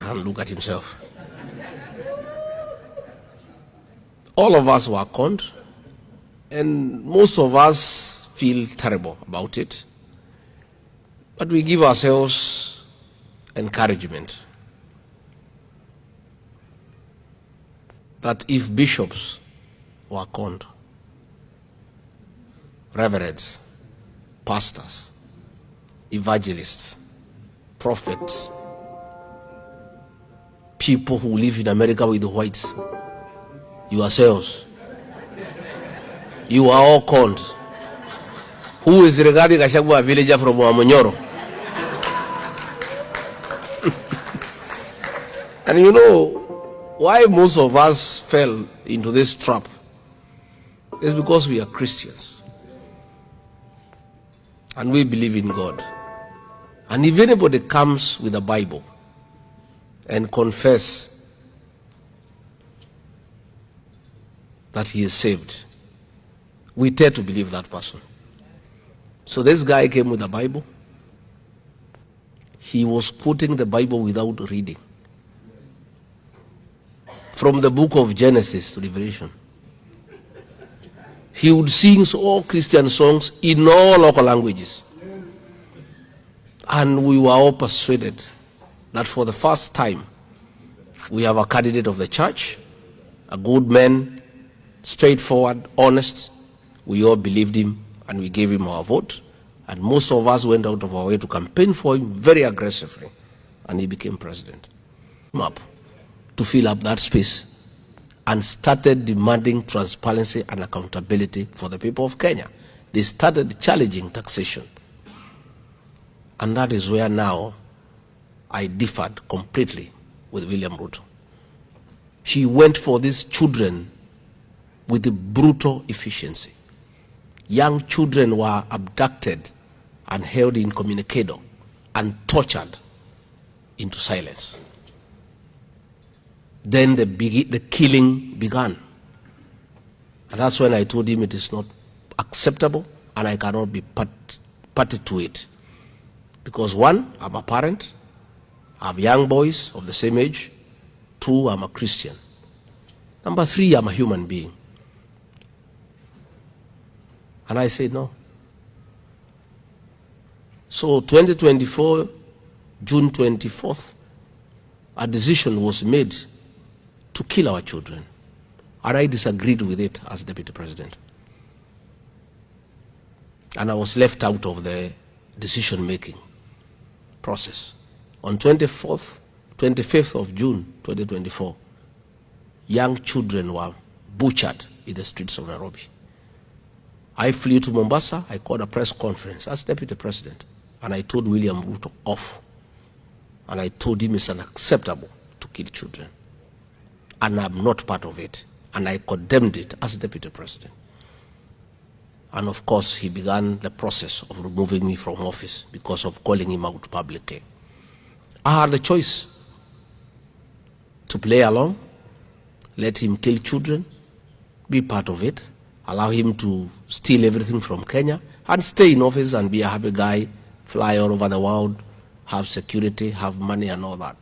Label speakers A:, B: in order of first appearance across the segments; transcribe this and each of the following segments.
A: can look at himself. All of us were conned, and most of us feel terrible about it. But we give ourselves encouragement that if bishops were conned, reverends, pastors, evangelists, prophets, people who live in America with the whites, yourselves, you are all conned. Who is Rigathi Gachagua, a villager from Wamonyoro? And you know why most of us fell into this trap is because we are Christians and we believe in God. And if anybody comes with a Bible and confess that he is saved, we dare to believe that person. So this guy came with a Bible. He was quoting the Bible without reading, from the book of Genesis to Revelation. He would sing all Christian songs in all local languages. And we were all persuaded that for the first time, we have a candidate of the church, a good man, straightforward, honest. We all believed him and we gave him our vote. And most of us went out of our way to campaign for him very aggressively. And he became president. Up to fill up that space and started demanding transparency and accountability for the people of Kenya. They started challenging taxation. And that is where now I differed completely with William Ruto. He went for these children with a brutal efficiency. Young children were abducted and held incommunicado and tortured into silence. Then the killing began. And that's when I told him it is not acceptable and I cannot be party to it. Because one, I'm a parent, I have young boys of the same age. Two, I'm a Christian. Number three, I'm a human being. And I said no. So 2024, June 24th, a decision was made to kill our children. And I disagreed with it as deputy president. And I was left out of the decision-making process. On 25th of June 2024, young children were butchered in the streets of Nairobi. I flew to Mombasa, I called a press conference as deputy president, and I told William Ruto off. And I told him it's unacceptable to kill children. And I'm not part of it. And I condemned it as deputy president. And of course, he began the process of removing me from office because of calling him out publicly. I had a choice to play along, let him kill children, be part of it, allow him to steal everything from Kenya, and stay in office and be a happy guy, fly all over the world, have security, have money and all that.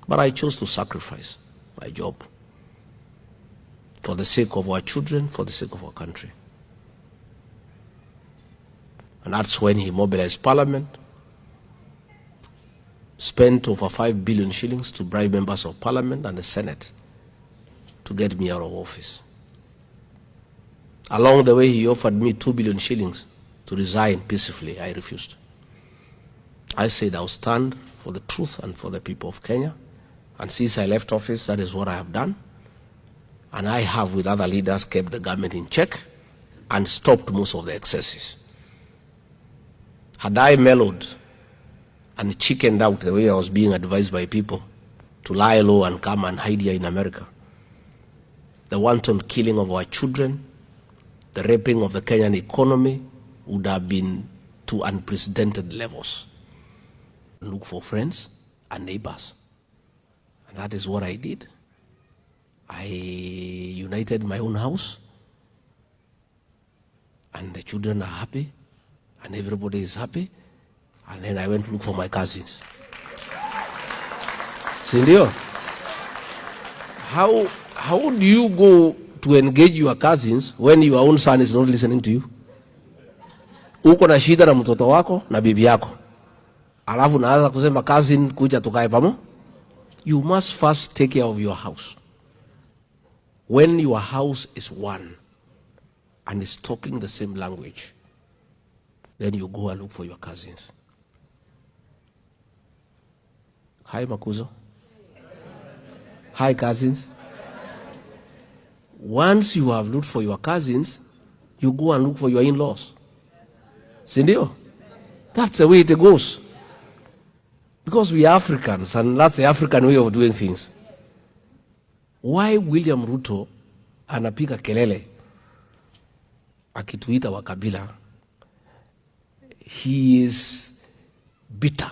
A: But I chose to sacrifice my job for the sake of our children, for the sake of our country. And that's when he mobilized Parliament, spent over 5 billion shillings to bribe members of Parliament and the Senate to get me out of office. Along the way, he offered me 2 billion shillings to resign peacefully. I refused. I said I'll stand for the truth and for the people of Kenya. And since I left office, that is what I have done. And I have, with other leaders, kept the government in check and stopped most of the excesses. Had I mellowed and chickened out the way I was being advised by people to lie low and come and hide here in America, the wanton killing of our children, the raping of the Kenyan economy would have been to unprecedented levels. Look for friends and neighbors. And that is what I did. I united my own house, and the children are happy, and everybody is happy. And then I went to look for my cousins. Sindio? How do you go to engage your cousins when your own son is not listening to you? Uko na shida na mtoto wako na bibi yako, alafu naanza kusema cousin, kuja tukae pamoja. You must first take care of your house. When your house is one and is talking the same language, then you go and look for your cousins. Hi, Makuzo. Hi, cousins. Once you have looked for your cousins, you go and look for your in-laws. Sindio? That's the way it goes. Because we are Africans, and that's the African way of doing things. Why William Ruto anapiga kelele akituita wakabila? He is bitter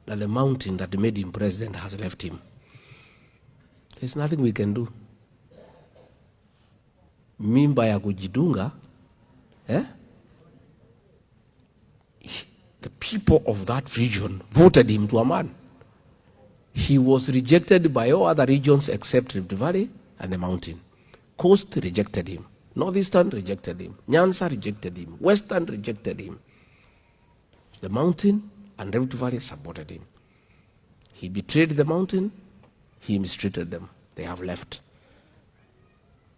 A: that the mountain that made him president has left him. There's nothing we can do. Mimba ya kujidunga, the people of that region voted him to a man. He was rejected by all other regions except Rift Valley and the mountain. Coast rejected him. Northeastern rejected him. Nyanza rejected him. Western rejected him. The mountain and Rift Valley supported him. He betrayed the mountain. He mistreated them. They have left.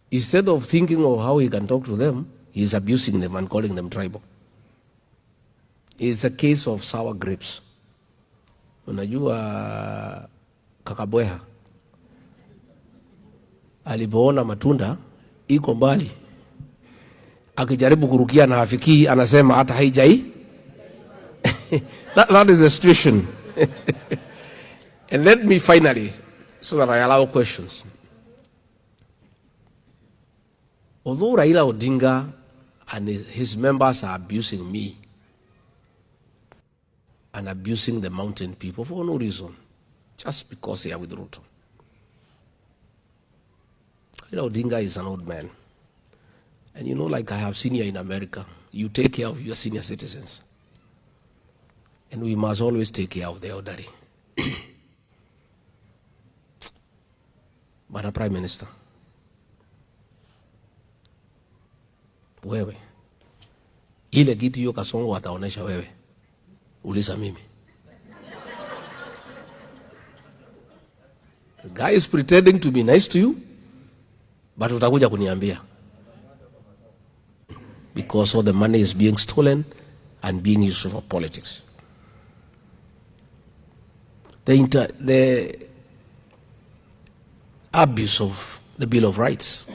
A: Instead of thinking of how he can talk to them, he is abusing them and calling them tribal. It's a case of sour grapes. Unajua kakabweha alipoona matunda iko mbali, akijaribu kurukia na hafiki, anasema hata haijai. That is the situation. And let me finally, so that I allow questions. Although Raila Odinga and his members are abusing me and abusing the mountain people for no reason, just because they are with Ruto. Raila Odinga is an old man. And you know, like I have seen here in America, you take care of your senior citizens. And we must always take care of the elderly. Bwana Prime Minister, wewe ile kitu hiyo Kasongo ataonesha wewe, uliza mimi. The guy is pretending to be nice to you, but utakuja kuniambia, because all the money is being stolen and being used for politics. The abuse of the Bill of Rights,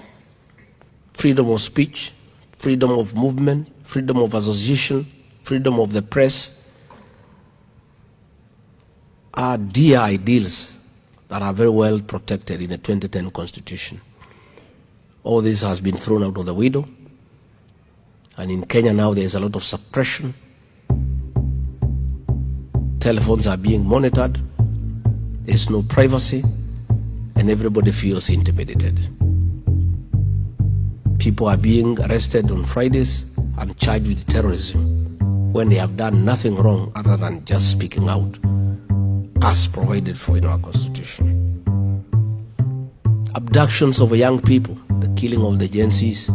A: freedom of speech, freedom of movement, freedom of association, freedom of the press are dear ideals that are very well protected in the 2010 Constitution. All this has been thrown out of the window, and in Kenya now there is a lot of suppression. Telephones are being monitored, there is no privacy, and everybody feels intimidated. People are being arrested on Fridays and charged with terrorism when they have done nothing wrong other than just speaking out as provided for in our Constitution. Abductions of young people, the killing of the Gen Zs,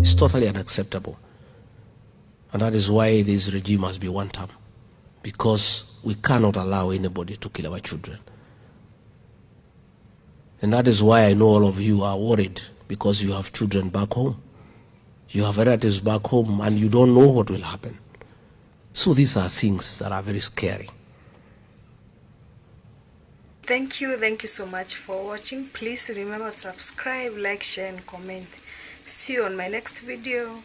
A: is totally unacceptable. And that is why this regime must be one term, because we cannot allow anybody to kill our children. And that is why I know all of you are worried, because you have children back home. You have relatives back home, and you don't know what will happen. So these are things that are very scary.
B: Thank you so much for watching. Please remember to subscribe, like, share and comment. See you on my next video.